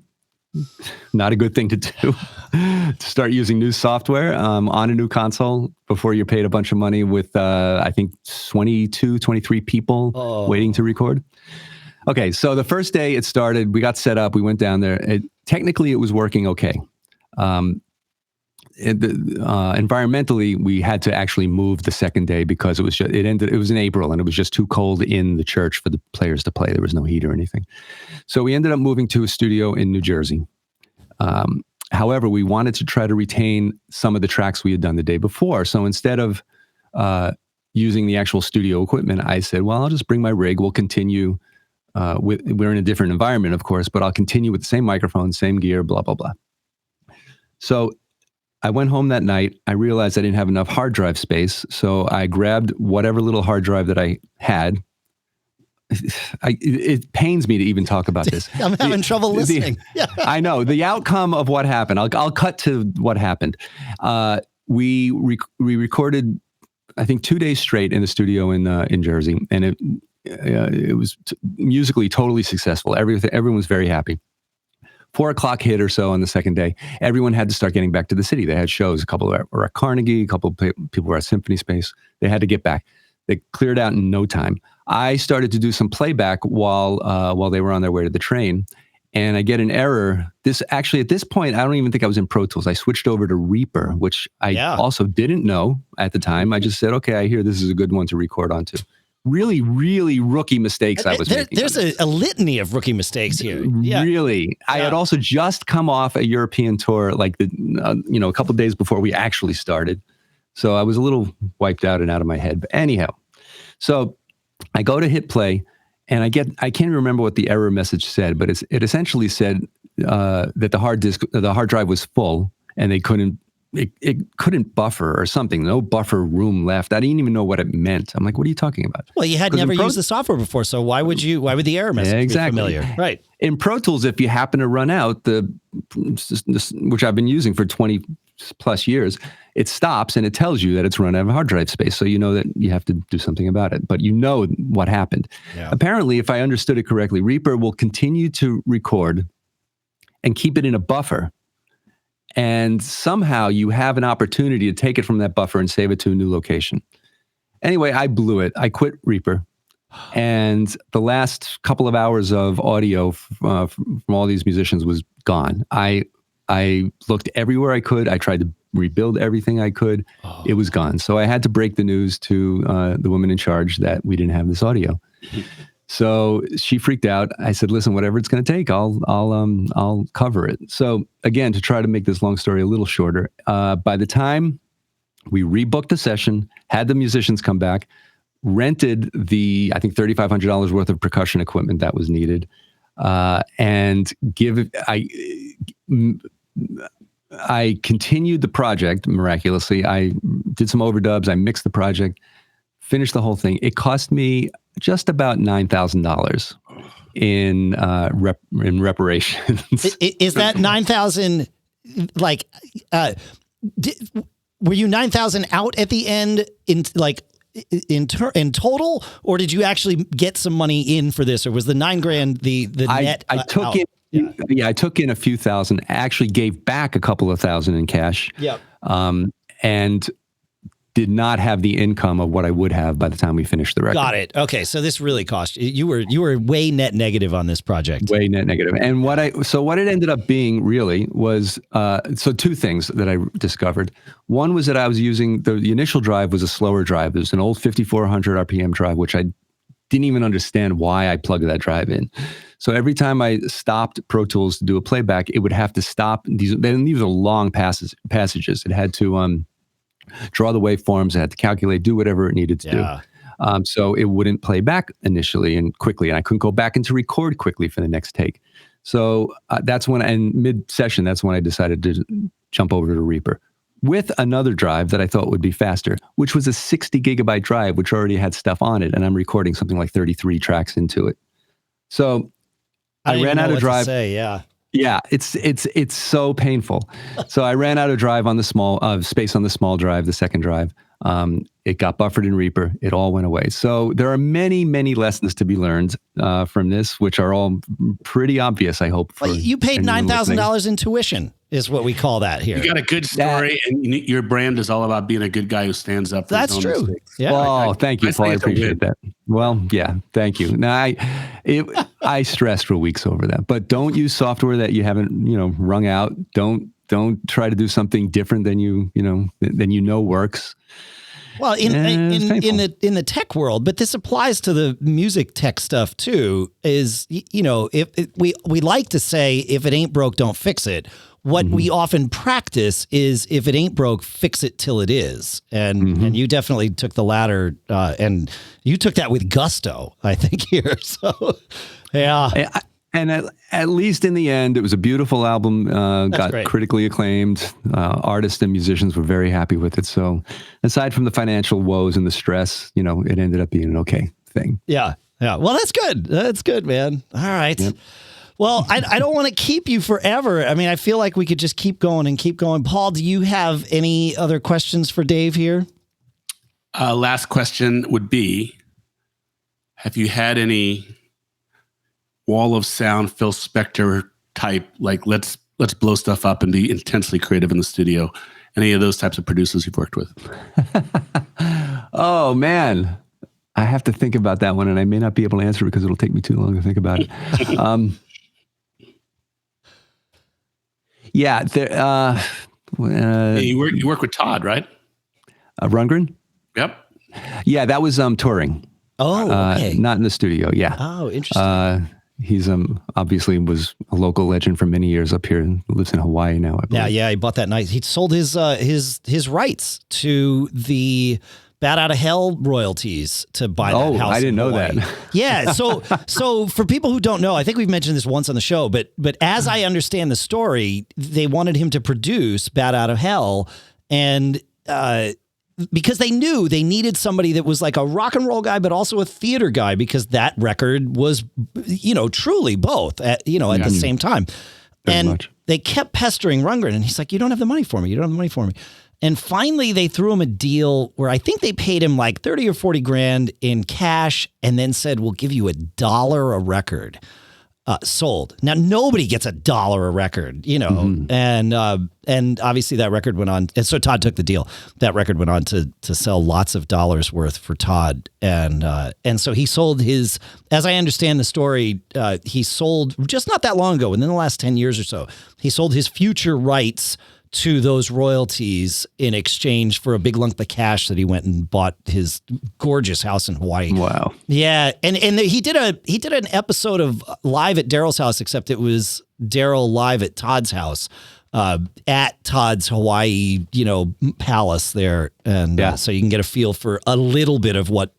Not a good thing to do, to start using new software on a new console before you're paid a bunch of money with, I think, 22, 23 people waiting to record. Okay, so the first day it started, we got set up, we went down there. Technically, it was working okay. Environmentally, we had to actually move the second day because it was in April and it was just too cold in the church for the players to play. There was no heat or anything. So we ended up moving to a studio in New Jersey. However, we wanted to try to retain some of the tracks we had done the day before. So instead of using the actual studio equipment, I said, well, I'll just bring my rig. We'll continue. We're in a different environment, of course, but I'll continue with the same microphone, same gear, blah, blah, blah. So I went home that night. I realized I didn't have enough hard drive space. So I grabbed whatever little hard drive that I had. It pains me to even talk about this. I'm having trouble listening. I know the outcome of what happened. I'll cut to what happened. We recorded, I think, 2 days straight in the studio in Jersey, and it was musically totally successful. Everyone was very happy. 4 o'clock hit or so on the second day. Everyone had to start getting back to the city. They had shows. A couple were at Carnegie. A couple of people were at Symphony Space. They had to get back. They cleared out in no time. I started to do some playback while they were on their way to the train, and I get an error. At this point, I don't even think I was in Pro Tools. I switched over to Reaper, which I also didn't know at the time. I just said, okay, I hear this is a good one to record onto. Really, really rookie mistakes I was making. There's a litany of rookie mistakes here. Yeah. Really. I had also just come off a European tour, like a couple of days before we actually started. So I was a little wiped out and out of my head. But anyhow, so I go to hit play, and I can't remember what the error message said, but it essentially said that the hard drive was full, and they couldn't buffer or something. No buffer room left. I didn't even know what it meant. I'm like, what are you talking about? Well, you had never used the software before, so why would the error message be familiar? Right. In Pro Tools, if you happen to run out, which I've been using for 20 plus years, it stops and it tells you that it's run out of hard drive space. So you know that you have to do something about it, but you know what happened. Yeah. Apparently, if I understood it correctly, Reaper will continue to record and keep it in a buffer. And somehow you have an opportunity to take it from that buffer and save it to a new location. Anyway, I blew it. I quit Reaper. And the last couple of hours of audio from all these musicians was gone. I looked everywhere I could. I tried to rebuild everything I could. It was gone. So I had to break the news to the woman in charge that we didn't have this audio. So she freaked out. I said, listen, whatever it's going to take, I'll cover it. So again, to try to make this long story a little shorter, by the time we rebooked the session, had the musicians come back, rented the, I think, $3,500 worth of percussion equipment that was needed, and I continued the project miraculously. I did some overdubs. I mixed the project, finished the whole thing. It cost me just about $9,000 in reparations. Is that $9,000? Like, were you $9,000 out at the end in total, or did you actually get some money in for this, or was the $9,000 the net? I took out? I took in a few thousand. I actually gave back a couple of thousand in cash. Yeah. And did not have the income of what I would have by the time we finished the record. Got it. Okay, so this really cost you. You were way net negative on this project. Way net negative. And what it ended up being really was two things that I discovered. One was that I was using the initial drive was a slower drive. It was an old 5,400 RPM drive, which I didn't even understand why I plugged that drive in. So every time I stopped Pro Tools to do a playback, it would have to stop. These are long passages. It had to draw the waveforms, it had to calculate, do whatever it needed to do. So it wouldn't play back initially and quickly, and I couldn't go back into record quickly for the next take. So that's when, and mid-session, that's when I decided to jump over to Reaper with another drive that I thought would be faster, which was a 60 gigabyte drive, which already had stuff on it, and I'm recording something like 33 tracks into it. So I ran out of drive. Yeah, it's so painful. So I ran out of drive on the space on the small drive, the second drive. It got buffered in Reaper. It all went away. So there are many, many lessons to be learned from this, which are all pretty obvious, I hope. Well, you paid $9,000 in tuition, is what we call that here. You got a good story, and your brand is all about being a good guy who stands up for his own true. mistakes. Yeah. Thank you, Paul. I appreciate that. Well, yeah, thank you. Now, I stressed for weeks over that, but don't use software that you haven't, wrung out. Don't try to do something different than you know works. Well, in the tech world, but this applies to the music tech stuff too, is, if we like to say, if it ain't broke, don't fix it. What we often practice is, if it ain't broke, fix it till it is. And you definitely took the latter, and you took that with gusto, I think, here. So, yeah. And at least in the end, it was a beautiful album, got great. Critically acclaimed. Artists and musicians were very happy with it. So aside from the financial woes and the stress, it ended up being an okay thing. Yeah. Yeah. Well, that's good. That's good, man. All right. Yep. Well, I don't want to keep you forever. I mean, I feel like we could just keep going and keep going. Paul, do you have any other questions for Dave here? Last question would be, have you had any wall of sound, Phil Spector type, like let's blow stuff up and be intensely creative in the studio? Any of those types of producers you've worked with? Oh, man. I have to think about that one, and I may not be able to answer because it'll take me too long to think about it. Yeah. You work with Todd, right? Rundgren? Yep. Yeah, that was touring. Oh, okay. Not in the studio. Yeah. Oh, interesting. He's obviously was a local legend for many years up here and lives in Hawaii now, I believe. Yeah. He bought that nice. He sold his rights to the Bat Out of Hell royalties to buy that house. I didn't know Hawaii. that. Yeah. So for people who don't know, I think we've mentioned this once on the show, but as I understand the story, they wanted him to produce Bat Out of Hell, and because they knew they needed somebody that was like a rock and roll guy, but also a theater guy, because that record was, truly both at the same time. They kept pestering Rundgren, and he's like, you don't have the money for me. You don't have the money for me. And finally they threw him a deal where I think they paid him like 30 or 40 grand in cash, and then said, we'll give you $1 a record. Sold. Now nobody gets $1 a record, and obviously that record went on. And so Todd took the deal. That record went on to sell lots of dollars worth for Todd, and so he sold his. As I understand the story, he sold just not that long ago, within the last 10 years or so, he sold his future rights to those royalties in exchange for a big lump of cash that he went and bought his gorgeous house in Hawaii. Wow. Yeah. And he did an episode of Live at Daryl's house, except it was Daryl live at Todd's house, at Todd's Hawaii, palace there. And so you can get a feel for a little bit of what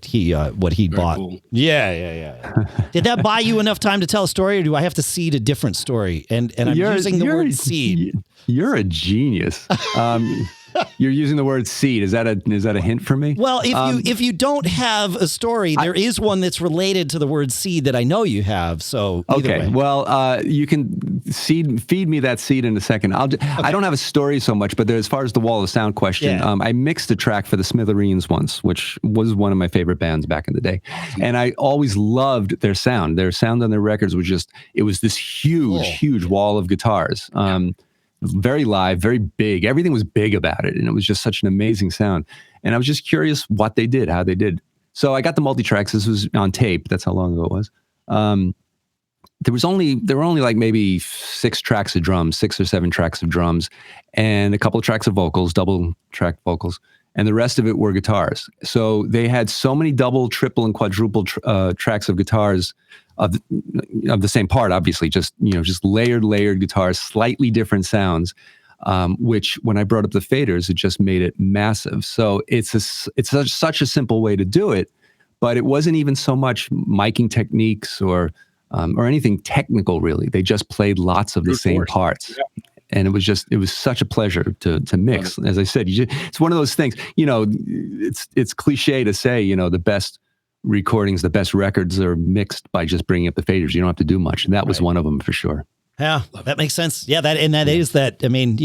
he bought. Cool. Yeah. Did that buy you enough time to tell a story, or do I have to seed a different story? And I'm using the word seed. You're a genius. You're using the word seed. Is that a hint for me? Well, if you don't have a story, there is one that's related to the word seed that I know you have. So okay, well, you can feed me that seed in a second. I don't have a story so much, but as far as the wall of sound question, I mixed a track for the Smithereens once, which was one of my favorite bands back in the day, and I always loved their sound. Their sound on their records was it was this huge wall of guitars. Very live, very big. Everything was big about it. And it was just such an amazing sound. And I was just curious what they did, how they did. So I got the multi-tracks. This was on tape. That's how long ago it was. There were only like maybe 6 or 7 tracks of drums, and a couple of tracks of vocals, double track vocals. And the rest of it were guitars. So they had so many double, triple, and quadruple tracks of guitars of the same part, obviously, just layered guitars, slightly different sounds, which when I brought up the faders, it just made it massive. So it's such a simple way to do it, but it wasn't even so much miking techniques or anything technical, really. They just played lots of the same parts. Yeah. And it was such a pleasure to mix. As I said, it's one of those things, it's cliche to say, the best recordings, the best records are mixed by just bringing up the faders. You don't have to do much. And that was one of them for sure. Yeah, that makes sense. Yeah, that is that. I mean,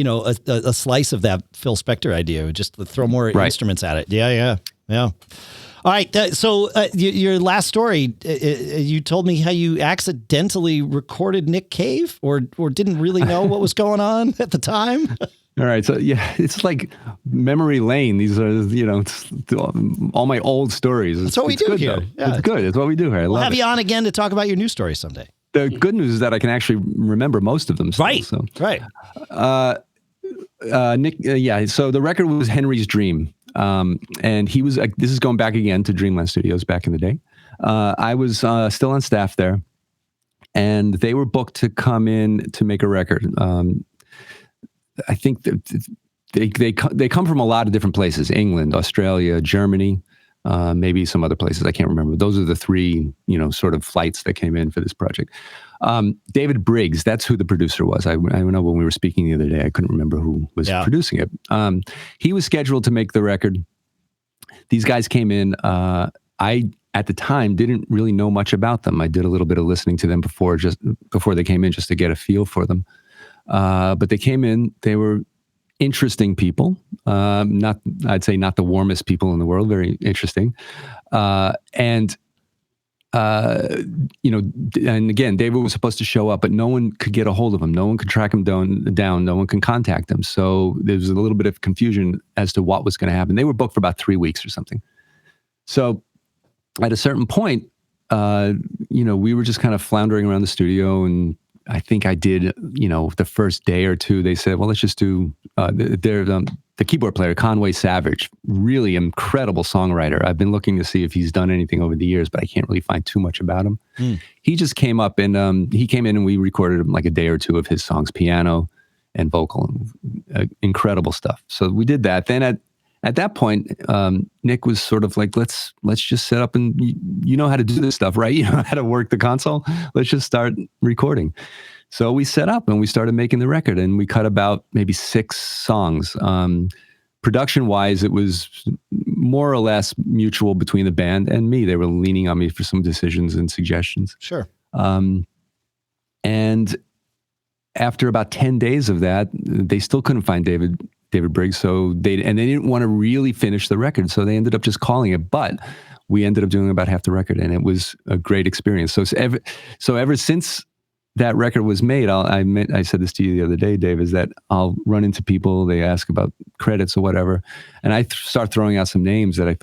a slice of that Phil Spector idea, just to throw more instruments at it. Yeah. All right. So your last story, you told me how you accidentally recorded Nick Cave, or didn't really know what was going on at the time. All right. So yeah, it's like memory lane. These are, it's all my old stories. That's what we do here. Yeah, it's good. It's what we do here. We'll have you on again to talk about your new story someday. The good news is that I can actually remember most of them. Still, right. So. Right. Nick. Yeah. So the record was Henry's Dream. And he was, this is going back again to Dreamland Studios back in the day. I was still on staff there, and they were booked to come in to make a record. I think that they come from a lot of different places: England, Australia, Germany, maybe some other places. I can't remember. Those are the three, sort of flights that came in for this project. David Briggs, that's who the producer was. I know when we were speaking the other day, I couldn't remember who was producing it. He was scheduled to make the record. These guys came in. I, at the time, didn't really know much about them. I did a little bit of listening to them before they came in, just to get a feel for them. But they came in. They were interesting people. I'd say not the warmest people in the world. Very interesting. And again, David was supposed to show up, but no one could get a hold of him. No one could track him down. No one can contact him. So there was a little bit of confusion as to what was going to happen. They were booked for about 3 weeks or something. So at a certain point, we were just kind of floundering around the studio, and I think I did, the first day or two, they said, well, let's just do, the keyboard player, Conway Savage, really incredible songwriter. I've been looking to see if he's done anything over the years, but I can't really find too much about him. He just came up, and he came in, and we recorded him like a day or two of his songs, piano and vocal, incredible stuff. So we did that. Then at that point, Nick was sort of like, let's just set up, and you know how to do this stuff, right? You know how to work the console. Let's just start recording. So we set up and we started making the record, and we cut about maybe 6 songs. Production-wise, it was more or less mutual between the band and me. They were leaning on me for some decisions and suggestions. Sure. And after about 10 days of that, they still couldn't find David Briggs. So they didn't want to really finish the record. So they ended up just calling it. But we ended up doing about half the record, and it was a great experience. So ever since that record was made, I said this to you the other day, Dave, is that I'll run into people, they ask about credits or whatever, and I start throwing out some names that I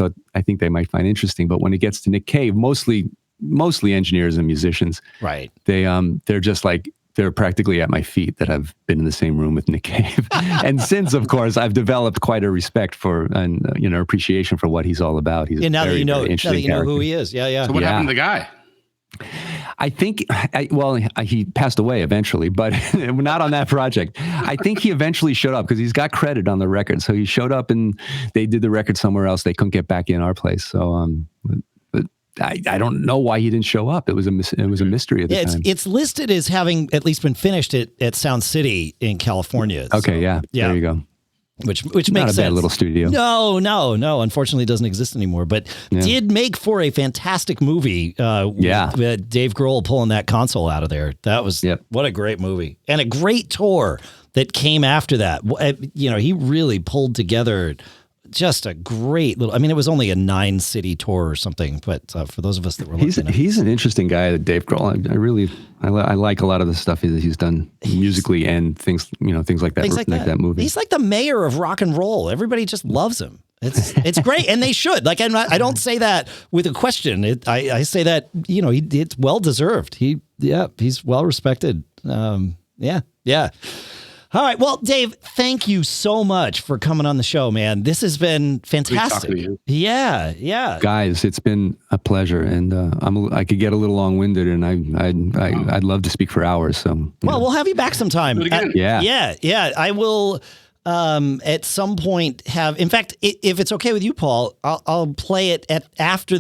think they might find interesting. But when it gets to Nick Cave, mostly engineers and musicians, right? They're just like, they're practically at my feet that I've been in the same room with Nick Cave. And since, of course, I've developed quite a respect for and appreciation for what he's all about. He's now that you know who he is. Yeah. So what happened to the guy? I think, he passed away eventually, but not on that project. I think he eventually showed up because he's got credit on the record. So he showed up, and they did the record somewhere else. They couldn't get back in our place. So, but I don't know why he didn't show up. It was a mystery at the time. It's listed as having at least been finished at Sound City in California. Okay, yeah. There you go. Which makes sense. Not a bad little studio. No. Unfortunately, it doesn't exist anymore. But did make for a fantastic movie. With Dave Grohl pulling that console out of there. That was what a great movie, and a great tour that came after that. He really pulled together just a great little. I mean, it was only a 9-city tour or something. But for those of us that were looking, he's an interesting guy, Dave Grohl. I like a lot of the stuff he's done musically and things like that. That movie. He's like the mayor of rock and roll. Everybody just loves him. It's great, and they should. Like, I don't say that with a question. I say that it's well deserved. He's well respected. Yeah. All right. Well, Dave, thank you so much for coming on the show, man. This has been fantastic. Great talking to you. Yeah. Guys, it's been a pleasure, and I could get a little long-winded, and I'd love to speak for hours. So, we'll have you back sometime. Do it again. Yeah. I will. At some point have, in fact, if it's okay with you, Paul, I'll play it after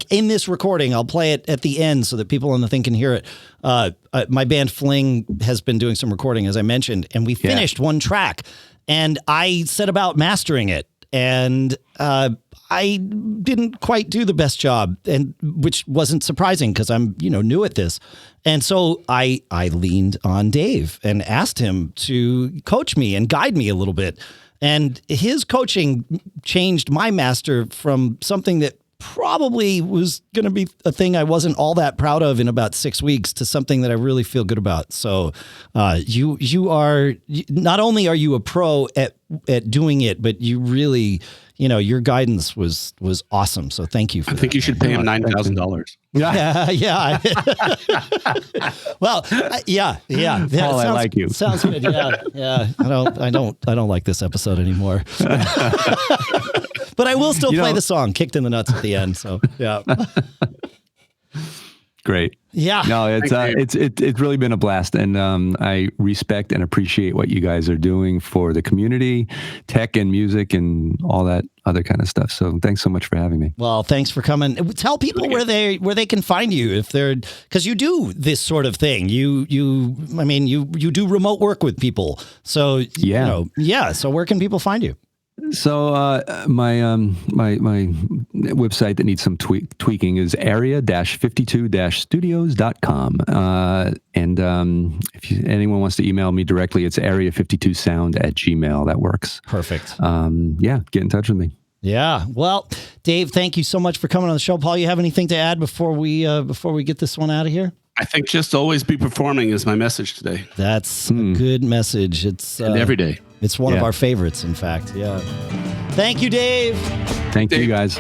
in this recording, I'll play it at the end so that people on the thing can hear it. My band Fling has been doing some recording, as I mentioned, and we finished one track, and I set about mastering it. and I didn't quite do the best job, and which wasn't surprising because I'm new at this. And so I leaned on Dave and asked him to coach me and guide me a little bit. And his coaching changed my master from something that probably was going to be a thing I wasn't all that proud of in about 6 weeks to something that I really feel good about. So you are, not only are you a pro at doing it, but you really, your guidance was awesome. So thank you for that. I think you should pay him $9,000. Yeah. Well, yeah. Paul, I like you. Sounds good. Yeah. I don't like this episode anymore. But I will still play the song "Kicked in the Nuts" at the end. So yeah. Great. Yeah. No, it's really been a blast, and I respect and appreciate what you guys are doing for the community, tech and music, and all that other kind of stuff. So thanks so much for having me. Well, thanks for coming. Tell people where they can find you if they're, because you do this sort of thing. You do remote work with people. So So where can people find you? So my website that needs some tweaking is area-52-studios.com. And if anyone wants to email me directly, it's area52sound@gmail.com. That works. Perfect. Get in touch with me. Yeah. Well, Dave, thank you so much for coming on the show. Paul, you have anything to add before we get this one out of here? I think just always be performing is my message today. That's a good message. It's and every day. It's one of our favorites, in fact. Yeah. Thank you, Dave. Thank you, guys.